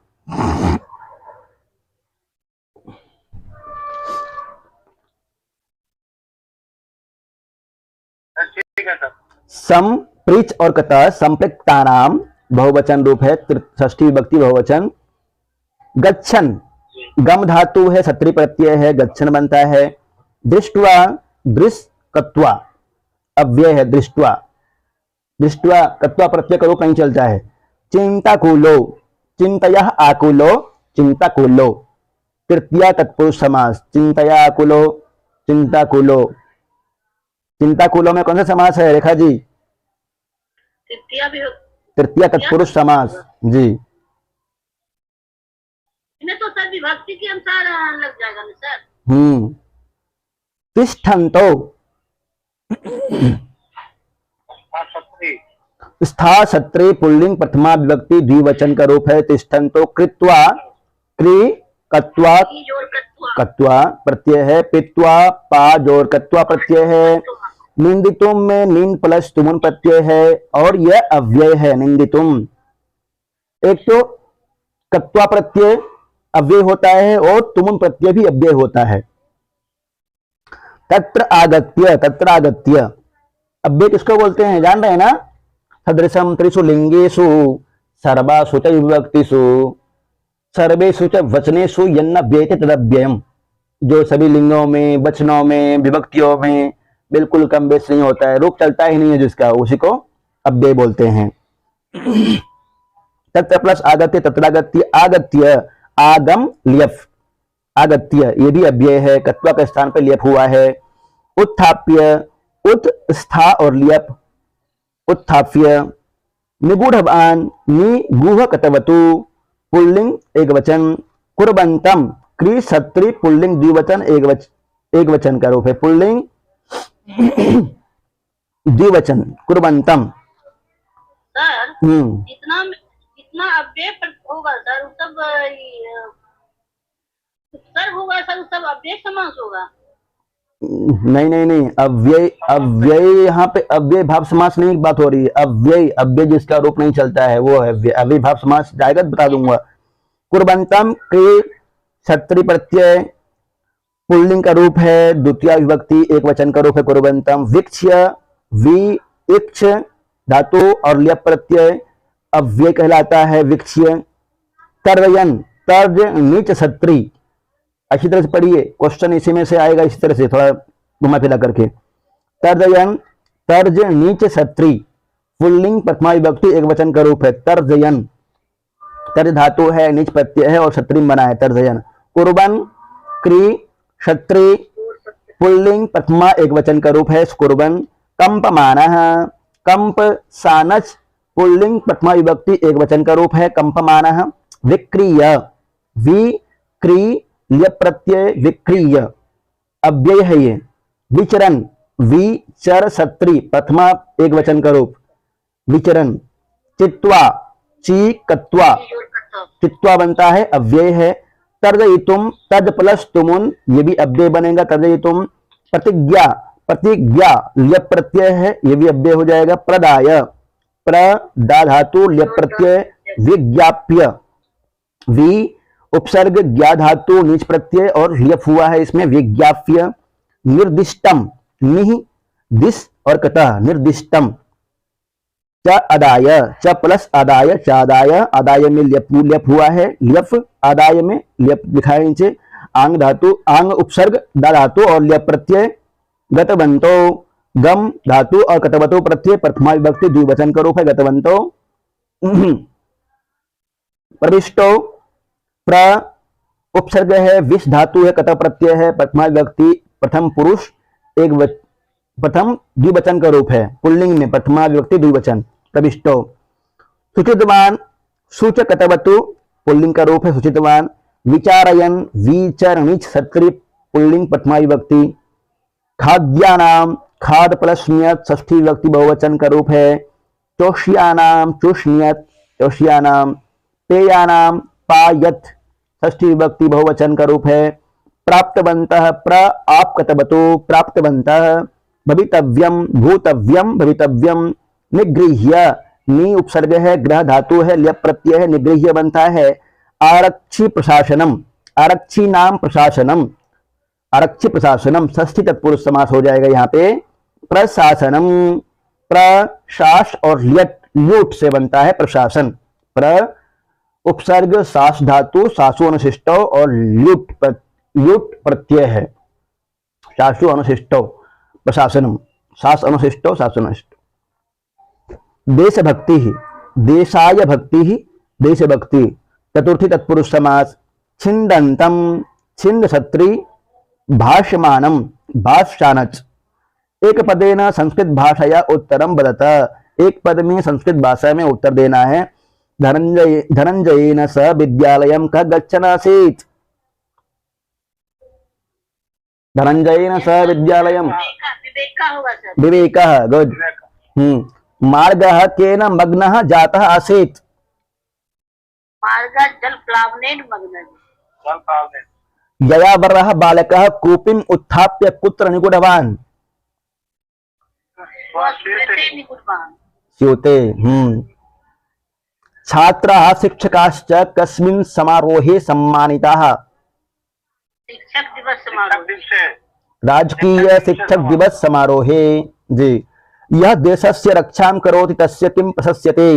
ठीक है सर। सम प्रिच और कतः संपृक्तानाम बहुवचन रूप है, षष्ठी विभक्ति बहुवचन। गच्छन गम धातु है, सत्री प्रत्यय है, गच्छन बनता है। दृष्टवा दृष्टत्वा अव्यय है, दृष्टवा, दृष्टवा कत्वा प्रत्यय का रूप नहीं चलता है। चिंताकुलो, चिंतया आकुलो, चिंताकुलो, तृतीया तत्पुरुष समास, चिंतया आकुलो, चिंताकुलो। चिंताकुलो में कौन सा समास है रेखा जी? तृतीया तत्पुरुष समास जी। इन्हें तो सर विभक्ति के अनुसार लग जाएगा ना सर। तिष्ठन्तो, स्था सत्रे पुल्लिंग प्रथमा विभक्ति द्विवचन का रूप है। तिष्ठन्तो कृत्वा, क्री कत्वा कत्वा प्रत्यय है, पित्वा पा जोर कत्वा प्रत्यय है। निंदितुम में नीन प्लस तुमुन प्रत्यय है और यह अव्यय है निंदितुम। एक तो कत्वा प्रत्यय अव्यय होता है और तुमुन प्रत्यय भी अव्यय होता है। तत्र आगत्य, तत्र आगत्य अव्यय किसको बोलते हैं जान रहे हैं ना? सदृशम त्रिषु लिंगेषु सर्वासु च विभक्तिषु सर्वेषु च वचनेषु यन्न व्येते तदव्ययम्। जो सभी लिंगों में, वचनों में, विभक्तियों में बिल्कुल कम बेस नहीं होता है, रूप चलता ही नहीं है जिसका, उसी को अव्यय बोलते हैं। तत्र प्लस आगत्य, तत्रागत्य, आगत्य आगम लियफ, आगत्य ये भी अव्यय है, कत्वा के स्थान पर लियप हुआ है। उत्थाप्य, उत स्था और लियप, उत्थाप्य। निगूढ़वान, निगूढ़ कतवतु पुल्लिंग एक वचन। कुर्बंतम, क्री सत्री पुल्लिंग द्विवचन एक वचन का रूप है, पुल्लिंग द्विवचन कुर्बंतम। सर जितना जितना अव्यय होगा सर वो सब सर होगा सर, वो सब अव्यय समास होगा। नहीं नहीं नहीं, अव्यय अव्यय यहाँ पे अव्यय भाव समास नहीं की बात हो रही है। अव्यय अव्यय जिसका रूप नहीं चलता है वो है अव्यय भाव समास, जाएगा बता दूंगा। कुर्बंतम के क्षत्रि प्रत्यय पुल्लिंग का रूप है, द्वितीय विभक्ति एक वचन का रूप है कुर्बंतम। विक्ष्य वि इक्ष धातु और लियप प्रत्यय अव्यय कहलाता है विक्ष्य। तर्जयन, तर्ज नीच सत्री, अच्छी तरह से पढ़िए, क्वेश्चन इसी में से आएगा, इसी तरह से थोड़ा घुमा फिरा करके। तर्जयन, तर्ज नीच सत्री पुल्लिंग प्रथमा विभक्ति एक वचन का रूप है। तर्जयन, तर्ज धातु है, नीच प्रत्यय है और सत्री बना है, तर्जयन। कुर्बन, क्री क्षत्रि पुल्लिंग प्रथमा एक वचन का रूप है कुर्बन। कंपमानः, कंप सानच पुल्लिंग प्रथमा विभक्ति एक वचन का रूप है कंपमानः। विक्रिय, विक्री लियप प्रत्यय विक्रिय अव्यय है ये। विचरण, विचर सत्री प्रथमा एक वचन का रूप विचरण। चित्वा, ची कत्वा चित्वा बनता है, अव्यय है। तर्जयितुम, तज प्लस तुमुन ये भी अव्यय बनेगा तर्जयितुम। प्रतिज्ञा, प्रतिज्ञा ल्यप प्रत्यय है, ये भी अव्यय हो जाएगा। प्रदाय, प्रदा धातु ल्यप प्रत्यय, विज्ञाप्य, वि उपसर्ग ज्ञा धातु नीच प्रत्यय और ल्यप हुआ है इसमें, विज्ञाप्य। निर्दिष्टम, निह दिस और कतः, निर्दिष्टम। च अदाय, च प्लस अदाय, चादाय, अदाय में ल्यप हुआ है, ल्यप आदाय में ल्यप लिखा है नीचे। आंग धातु, आंग उपसर्ग दा धातु और ल्यप प्रत्यय। गतवंतो, गम धातु और कतवतो प्रत्यय, प्रथमा विभक्ति द्विवचन का रूप है, गतवंतो। प्रविष्टो, प्र उपसर्ग है, विष धातु है, कत प्रत्यय है, प्रथमा विभक्ति प्रथम पुरुष एक प्रथम द्विवचन का रूप है, पुल्लिंग में प्रथमा विभक्ति द्विवचन। प्रविष्टो, सुचितवान, सूचक कतवतु पुल्लिंग का रूप है, सुचितवान। विचारयन, विचरणिच सत्री पुल्लिंग प्रथमा विभक्ति। खाद्यानाम, खाद प्लस नियत षष्ठी विभक्ति बहुवचन का रूप है। चोष्यानाम, चुष्नियत चोष्यानाम। पेयानाम, पायत षष्ठी विभक्ति बहुवचन का रूप है। प्राप्तवन्तः, प्र आप कतवतु प्राप्तवन्तः। भवितव्यम, भूतव्यम भवितव्यम। निगृह्य, नी उपसर्ग है, ग्रह धातु है, ल्यप प्रत्यय है, निगृह्य बनता है। आरक्षी प्रशासनम, आरक्षी नाम प्रशासनम, आरक्षी प्रशासनम षष्ठी तत्पुरुष समास हो जाएगा यहाँ पे। प्रशासनम, प्रशास और ल्यूट से बनता है प्रशासन। प्र उपसर्ग सास धातु सासु अनुशिष्टो और ल्यूट प्रत्यय है, सासु अनुशिष्टो प्रशासनम, सास अनुशिष्टो सासु अनुशिष्टो। देशभक्ति ही, देशाय भक्ति ही, देशभक्ति चतुर्थी तत्पुरुष समास। छिंदंतम, छिंद छत्री। भाष्यमानम, भाष्यानच। एक पदेन संस्कृत भाषाया उत्तरम वदत, एक पद में संस्कृत भाषा में उत्तर देना है। धनंजयेन स विद्यालयं कः गच्छन् आसीत्, धनंजयेन स विद्यालयं, विवेका होगा सर। विवेकः, गुड। मार्गः केन मग्नः जातः आसीत्, मार्गः जल प्लावनेन मग्नः। जल पावने। ययावरः बालकः कूपीम् उत्थाप्य कुत्र निगूढवान्, स्वश्वेते निकुटवान्। स्यूते। छात्राः शिक्षकाश्च कस्मिन् समारोहे सम्मानिताः, शिक्षक दिवस समारोह। दिन से राजकीय शिक्षक दिवस समारोहे। जी। यह देशस्य रक्षां करोति तस्य किं प्रशस्यते,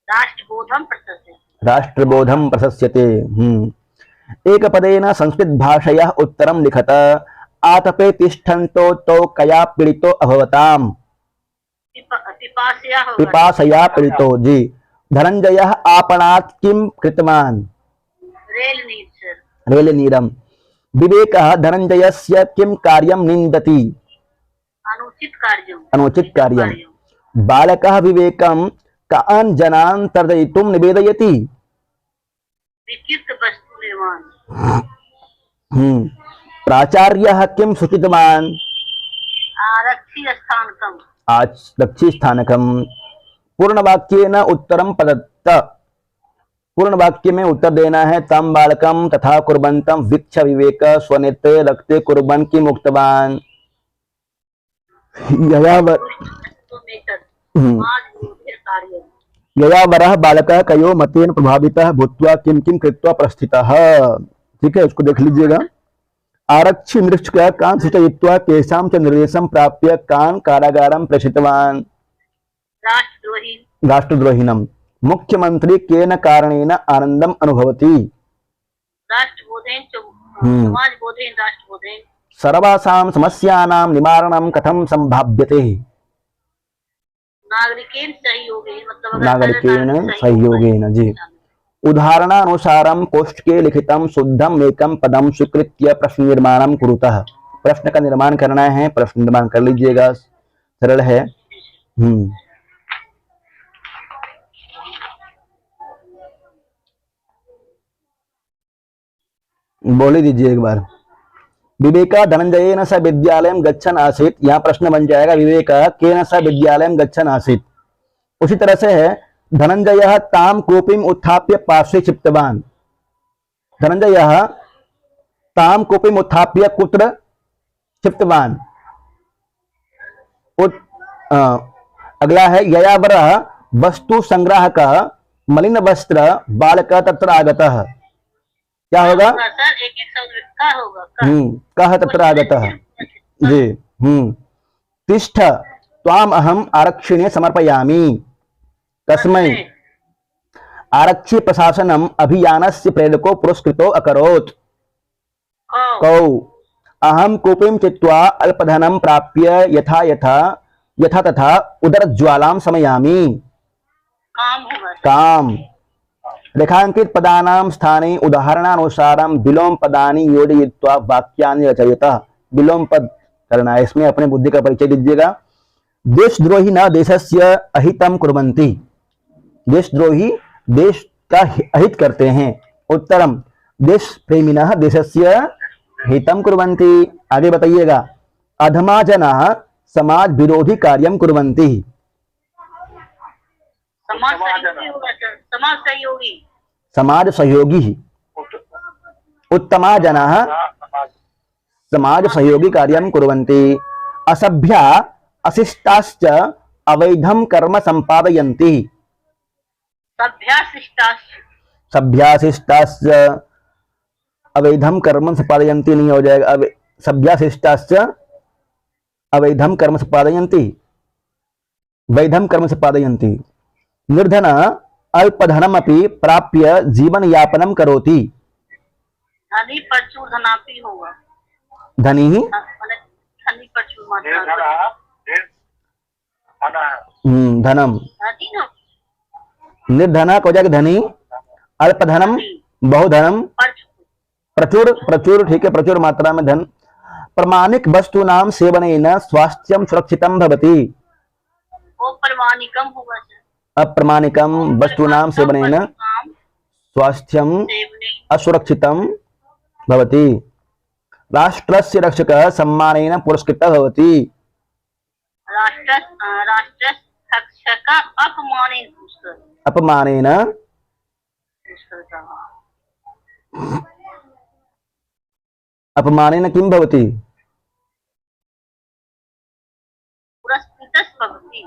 राष्ट्रबोधम प्रशस्यते, राष्ट्रबोधं प्रशस्यते। एक पदेन संस्कृत भाषया उत्तरं लिखत, आतपे तिष्ठन्तो तौ कया पीड़ितो अभवताम्, पिपासया होगा। पिपासया पीड़ितो। जी। धनंजयः आपणात् किं कृतवान्, रेल नीर सर। रेलनीरम्। विवेकः धनंजयस्य किं कार्यं निन्दति, अनुचित कार्यों। अनुचित कार्यं। बालकः विवेकं कान् जनान् तर्जयितुं निवेदयति, विद्युत वस्तु निर्माण। प्राचार्यः किं सूचितवान्, आरक्षी स्थानकम। आरक्षी स्थानकम्। पूर्णवाक्येन उत्तरं प्रदत्त, पूर्ण वाक्य में उत्तर देना है। तम बालकम तथा कुर्बन्तम वीक्ष विवेक स्वनेत्रे रक्ते कुर्बन् किम् उक्तवान्, ययावरः बालकः कयो मतेन प्रभावितः भूत्वा किं किं कृत्वा प्रस्थितः। ठीक है, उसको देख लीजिएगा। आरक्षी निरीक्षकः कान् सूचयित्वा केषां च निर्देशं प्राप्य कान् कारागारं प्रेषितवान्, राष्ट्रद्रोही। राष्ट्रद्रोहिणम्। मुख्यमंत्री केन कारणेन आनंदम अनुभवति, राष्ट्रबोधेन समाजबोधेन राष्ट्रबोधेन। सर्वासां समस्यानां निवारणं कथं संभाव्यते, नागरिकेन सहयोगेन, मतलब अगर नागरिकेन सहयोगेन। जी। उदाहरणानुसारं कोष्ठके लिखितं शुद्धम एकम पदम स्वीकृत्य प्रश्न निर्माणं कुरुतः, प्रश्न का निर्माण करना है, प्रश्न निर्माण कर लीजिएगा, सरल है। बोले दीजिए एक बार। विवेका धनंजयेन स विद्यालयं गच्छन् आसीत्, यहाँ प्रश्न बन जाएगा विवेका केन स विद्यालयं गच्छन् आसीत्। उसी तरह से है धनंजयः तां कूपीम् उत्थाप्य पार्श्वे क्षिप्तवान्, धनंजयः तां कूपीम् उत्थाप्य कुत्र क्षिप्तवान। अगला है ययावर वस्तु संग्राहक मलिन वस्त्र बालक तत्र आगतः। क्या होगा? सर एक एक शब्द का होगा कह तत्र आगतः। जी। तिष्ठ त्वाम अहम आरक्षिणे समर्पयामि। कस्मै? आरक्षी प्रशासनम अभियानस्य प्रेरको पुरस्कृतो अकरोत्। कौ अहम कूपीं चित्वा अल्पधनं प्राप्य यथा तथा उदरज्वालां शमयामि। काम होगा सर। काम। रेखांकित पदानां स्थाने उदाहरणानुसारं विलोम पदानि योजयित्वा वाक्यानि रचयतः। विलोम पद करना है, इसमें अपने बुद्धि का परिचय दीजिएगा। देशद्रोही न देशस्य अहितं कुर्वन्ति। देशद्रोही देश का अहित करते हैं। उत्तरम देश प्रेमिनः देशस्य हितं कुर्वन्ति। आगे बताइएगा। अधमा जनाः समाज विरोधी कार्यं कुर्वन्ति। समाज सहयोगी होगा सर। समाज सहयोगी। समाज सहयोगी। उत्तमा जनाः समाज सहयोगी कार्यं कुर्वन्ति। असभ्या अशिष्टाश्च अवैधं कर्म संपादयन्ति। सभ्याशिष्टाश्च अवैधम कर्म संपादयन्ति नहीं हो जाएगा। सभ्याशिष्टाश्च अवैधम कर्म संपादयन्ति, वैधम कर्म संपादयन्ति। निर्धन अल्पधनमपि प्राप्य जीवन यापनम करोति। धनी प्रचुर धनापि होगा। धनी ही धनी प्रचुर मात्रा धनम। धनी ना निर्धना को जाएगा धनी, अल्पधनम बहुधनम, प्रचुर प्रचुर ठीक है, प्रचुर मात्रा में धन। प्रमाणिक वस्तूनां सेवनेन स्वास्थ्यं सुरक्षितं भवति। वो प्रमाणिकम होगा सर। अप्रमाणिकम वस्तूनां सेवनेन स्वास्थ्यं असुरक्षितं भवति। राष्ट्रस्य रक्षकः सम्मानेन पुरस्कृतः भवति। राष्ट्रस्य रक्षकः अपमानेन अपमानेन किं भवति? पुरस्कृतः भवति।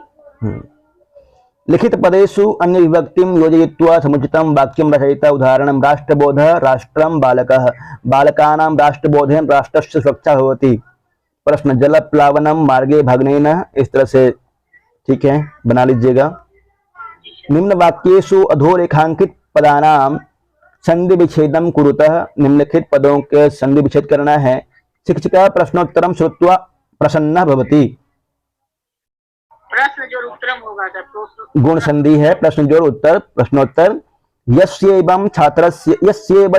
लिखित पदेषु अन्य विभक्तिं योजयित्वा समुचितं वाक्यं रचयिता। उदाहरणं राष्ट्रबोधः राष्ट्रं बालकः। बालकानां राष्ट्रबोधेन राष्ट्रस्य सुरक्षा भवति। प्रश्न जल प्लावनम मार्गे भागनेन। इस तरह से ठीक है, बना लीजिएगा। निम्न वाक्येषु अधोरेखांकित पदानां संधि विच्छेदम कुरुतः। निम्नलिखित पदों के संधि विच्छेद करना है। शिक्षिका प्रश्नोत्तरं श्रुत्वा प्रसन्ना भवति। प्रश्न जोड़ उत्तरम होगा सर। गुण संधि है। प्रश्न जोड़ उत्तर प्रश्नोत्तर। यस्यैव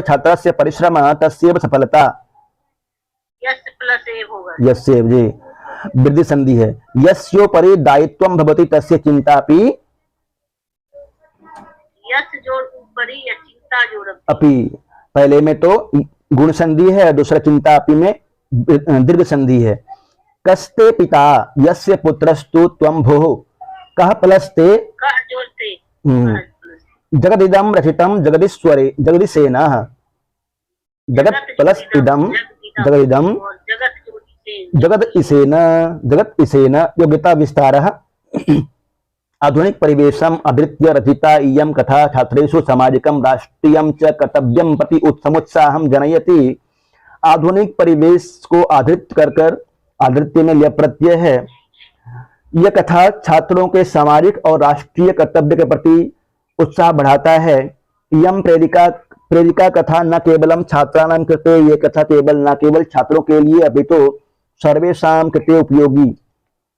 छात्रस्य परिश्रम तस्यैव सफलता। यस प्लस ए होगा। यस्यैव जी वृद्धि संधि है। यस्योपरि दायित्वं भवति तस्य चिंतापि। यस जोड़ ऊपरी या चिंता जोड़ अपि। पहले में तो गुण संधि है, दूसरा चिंता अपि में दीर्घ संधि है। कस्ते पिता यस्य पुत्रस्तु त्वं भोः। कः प्लस्ते कह जोड़ते जगदिदं रचितं जगदीशेन। जगत प्लस इदम जगदिदम और जगत जगत इसेन योग्यता विस्तारः। आधुनिक परिवेशम आधृत्य रचिता इयं कथा छात्रेषु सामाजिकं राष्ट्रीयं च कर्तव्यं प्रति समुत्साहं जनयति। आधुनिक परिवेश को आधृत कर आधृत्य में लिया प्रत्यय है। यह कथा छात्रों के सामाजिक और राष्ट्रीय कर्तव्य के प्रति उत्साह बढ़ाता है। इयं प्रेरिका कथा न केवलम छात्राणां कृते, ये कथा केवल न केवल छात्रों के लिए अपितु सर्वेषां कृते उपयोगी।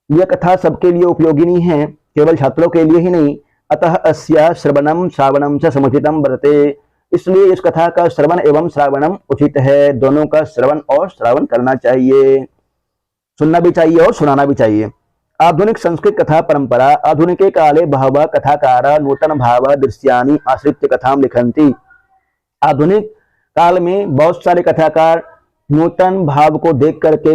यह कथा सबके लिए उपयोगिनी है, केवल छात्रों के लिए ही नहीं। अतः अस्या श्रवणम श्रावणम च समुचितम वर्तते। इसलिए इस कथा का श्रवण एवं श्रावणम उचित है। दोनों का श्रवण और श्रावण करना चाहिए, सुनना भी चाहिए और सुनाना भी चाहिए। आधुनिक संस्कृत कथा परंपरा। आधुनिके काले बहवः कथाकाराः नूतन भाव दृश्यानि आश्रित्य कथां लिखन्ति। आधुनिक काल में बहुत सारे कथाकार नूतन भाव को देख करके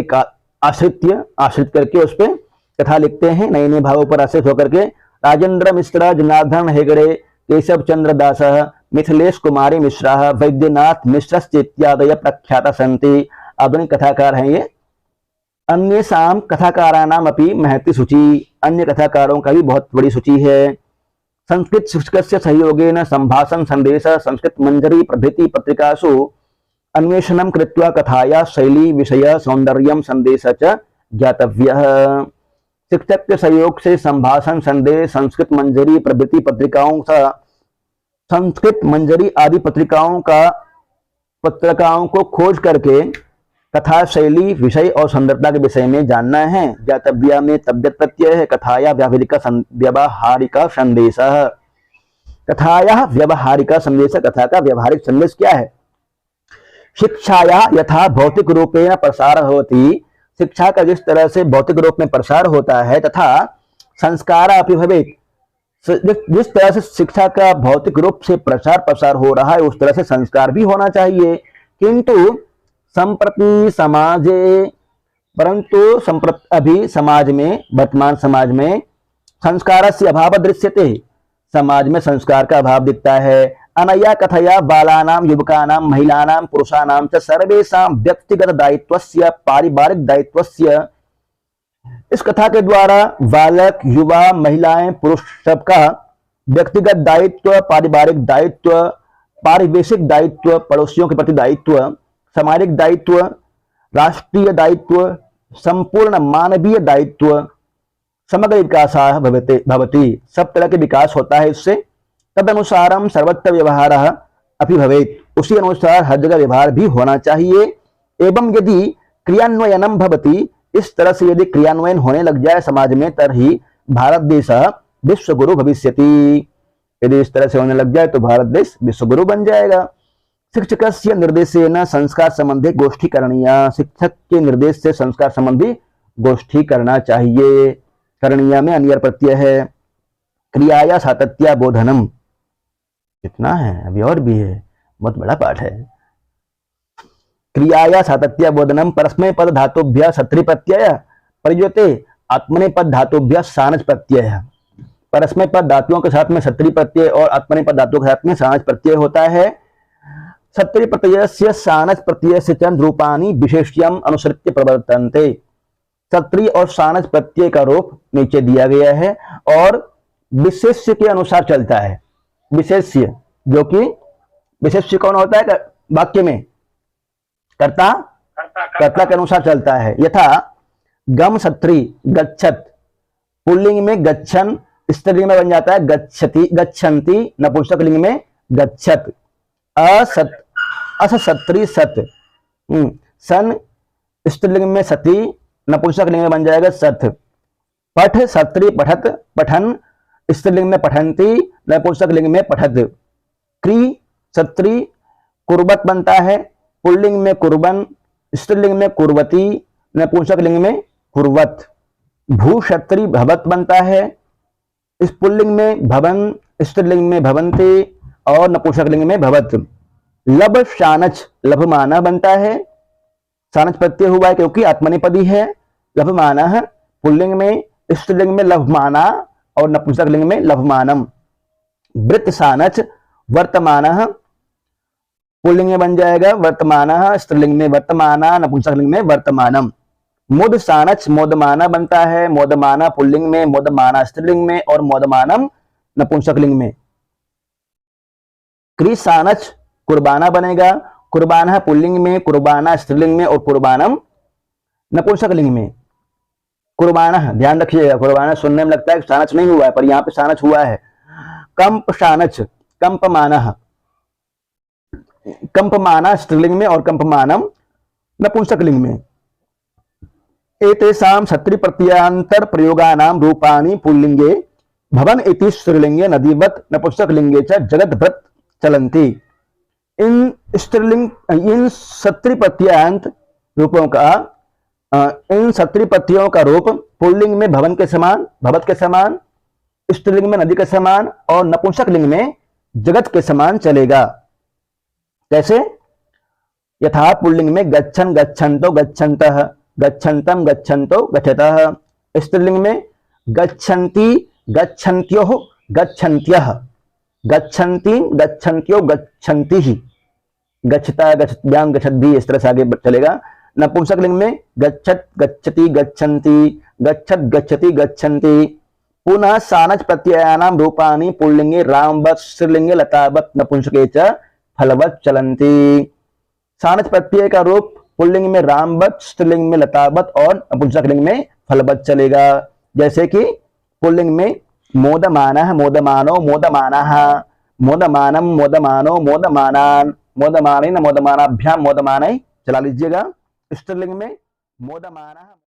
आश्रित करके उस पर कथा लिखते हैं, नए नए भावों पर आश्रित होकर के। राजेंद्र मिश्रा, जनार्दन हेगड़े, केशव चंद्र दासः, मिथिलेश कुमारी मिश्रा, वैद्यनाथ मिश्रश्च इत्यादयः प्रख्याता सन्ति। आधुनिक कथाकार हैं ये। अन्येषां कथाकाराणाम् अपि महती सूची, अन्य कथाकारों का भी बहुत बड़ी सूची है। संस्कृत शिक्षकस्य सहयोगेन संभाषण संदेश संस्कृत मंजरी प्रभृति पत्रिकासु अन्वेषणं कृत्वा कथाया शैली विषय सौंदर्यम संदेश च ज्ञातव्यः। शिक्षक के सहयोग से संभाषण संदेश संस्कृत मंजरी प्रभृति पत्रिकाओं का संस्कृत मंजरी आदि पत्रिकाओं को खोज करके कथा शैली विषय और सुंदरता के विषय में जानना है। ज्ञातव्य में तद्यत प्रत्यय है। कथाया व्यावहारिका संदेश, कथाया व्यावहारिका संदेश, कथा का व्यावहारिक संदेश क्या है? शिक्षाया यथा भौतिक रूपेण प्रसार होती, शिक्षा का जिस तरह से भौतिक रूप में प्रसार होता है, तथा संस्कार अपि भवेत्, जिस तरह से शिक्षा का भौतिक रूप से प्रसार हो रहा है उस तरह से संस्कार भी होना चाहिए। किंतु संप्रति समाजे, परंतु अभी समाज में, वर्तमान समाज में संस्कारस्य अभाव दृश्यते, समाज में संस्कार का अभाव दिखता है। अनया कथया बालानां युवकानां महिलानां पुरुषाणां च सर्वेषां व्यक्तिगत दायित्वस्य पारिवारिक दायित्वस्य, इस कथा के द्वारा बालक युवा महिलाएं पुरुष सबका व्यक्तिगत दायित्व, पारिवारिक दायित्व, पारिवेशिक दायित्व, पड़ोसियों के प्रति दायित्व, सामाजिक दायित्व, राष्ट्रीय दायित्व, संपूर्ण मानवीय दायित्व, समग्र विकासः भवति, सब तरह के विकास होता है इससे। तदनुसारम सर्वत्र व्यवहार अपि भवेत्, उसी अनुसार हर जगह व्यवहार भी होना चाहिए। एवं यदि क्रियान्वयनम भवति, इस तरह से यदि क्रियान्वयन होने लग जाए समाज में, तर्हि भारत देश विश्व गुरु भविष्यति, यदि इस तरह से होने लग जाए तो भारत देश विश्व गुरु बन जाएगा। शिक्षकस्य निर्देशेन संस्कार संबंधी गोष्ठी करणीय, शिक्षक के निर्देश से संस्कार संबंधी गोष्ठी करना चाहिए। करणीय में अनियर प्रत्यय है। क्रियाया सातत्य बोधनम, कितना है, अभी और भी है, बहुत बड़ा पाठ है। क्रियाया सातत्य बोधनम परस्मै पद धातुभ्य सत्री प्रत्यय प्रयुज्यते, आत्मने पद धातुभ्य सानच प्रत्यय, परस्मै पद धातुओं के साथ में सत्री प्रत्यय और आत्मने पद धातुओं के साथ में सानच प्रत्यय होता है। सत्री प्रत्यय से सानच प्रत्यय से चंद रूपानी विशेष्यम अनुसृत्य प्रवर्तन्ते, सत्री और सानच प्रत्यय का रूप नीचे दिया गया है और विशेष्य के अनुसार चलता है। विशेष्य, जो कि विशेष्य कौन होता है वाक्य में? कर्ता के अनुसार चलता है। यथा गम सत्री गच्छत, पुल्लिंग में गच्छन, स्त्रीलिंग में बन जाता है गच्छति गच्छन्ति, नपुंसक लिंग में गच्छत। अस सत्री सत, सन स्त्रीलिंग में सती, नपुंसक लिंग में बन जाएगा सत। पठ सत्री पठत पठन, स्त्रीलिंग में पठंती, नपुंसक लिंग में पठत। क्री सत्री कुर्बत बनता है, पुल्लिंग में कुर्बन, स्त्रीलिंग में कुर्वती, नपुंसक लिंग में कुर्वत। भू क्षत्री भवत बनता है, इस पुल्लिंग में भवन, स्त्रीलिंग में भवंती और नपुंसक लिंग में भवत। लब शानच लभमाना बनता है, सानच प्रत्यय हुआ है क्योंकि आत्मनेपदी है। लभमाना पुल्लिंग में, स्त्रीलिंग में लभमाना और नपुंसक लिंग में लभमानम। वृत्त सानच वर्तमानः, पुल्लिंग में बन जाएगा वर्तमानः, स्त्रीलिंग में वर्तमाना, नपुंसक लिंग में वर्तमानम। मुद सानच मोदमाना बनता है, मोदमाना पुल्लिंग में, मोदमाना स्त्रीलिंग में और मोदमानम नपुंसक लिंग में। क्रिसानच कुर्बाना बनेगा, कुर्बाना पुल्लिंग में, कुर्बाना स्त्रीलिंग में और कुर्बानम नपुंसक लिंग में। कुर्बाना, ध्यान रखिएगा, कुर्बाना सुनने में लगता है कि सानच नहीं हुआ है, पर यहाँ पे सानच हुआ है। कंप शानच कंपमानः, कंपमाना स्त्रीलिंग में और कंपमानम नपुंसक लिंग में। एतेषां सत्री प्रत्ययांतर प्रयोगानां रूपाणि पुल्लिंगे भवन इति स्त्रीलिंगे नदीवत नपुंसक लिंगे च जगद्भृत चलन्ति। इन स्त्रीलिंग, इन सत्री प्रत्ययांत रूपों का, इन सत्री प्रत्ययों का रूप पुल्लिंग में भवन के समान, भवत के समान, स्त्रीलिंग में नदी के समान और नपुंसक लिंग में जगत के समान चलेगा। कैसे? यथा पुल्लिंग में गच्छन गच्छन्तो गच्छन्तः, गच्छन्तम गच्छन्तो गच्छतः। स्त्रीलिंग में गच्छन्ति गच्छन्त्योः गच्छन्त्यः, गच्छन्ति गच्छन्त्यो गच्छन्तिः, गच्छता गच्छत्यां गच्छद्भिः, इस तरह से आगे चलेगा। नपुंसक लिंग में गच्छत गच्छति गच्छन्ति, गच्छत गच्छति गच्छन्ति। पुनः सानच प्रत्ययानां रूपाणि पुल्लिंगे रामवत्, स्त्रीलिंगे लतावत्, नपुंसके च फलवत् चलन्ति। सानच प्रत्यय का रूप पुल्लिंग में रामवत्, स्त्रीलिंग में लतावत् और नपुंसक लिंग में फलवत् चलेगा। जैसे कि पुल्लिंग में मोदमानः मोदमानो मोदमानः, मोदमानम मोदमानो मोदमानान, मोदमानेन मोदमानाभ्याम मोदमानै चला लीजिएगा। स्त्रीलिंग में मोदमानः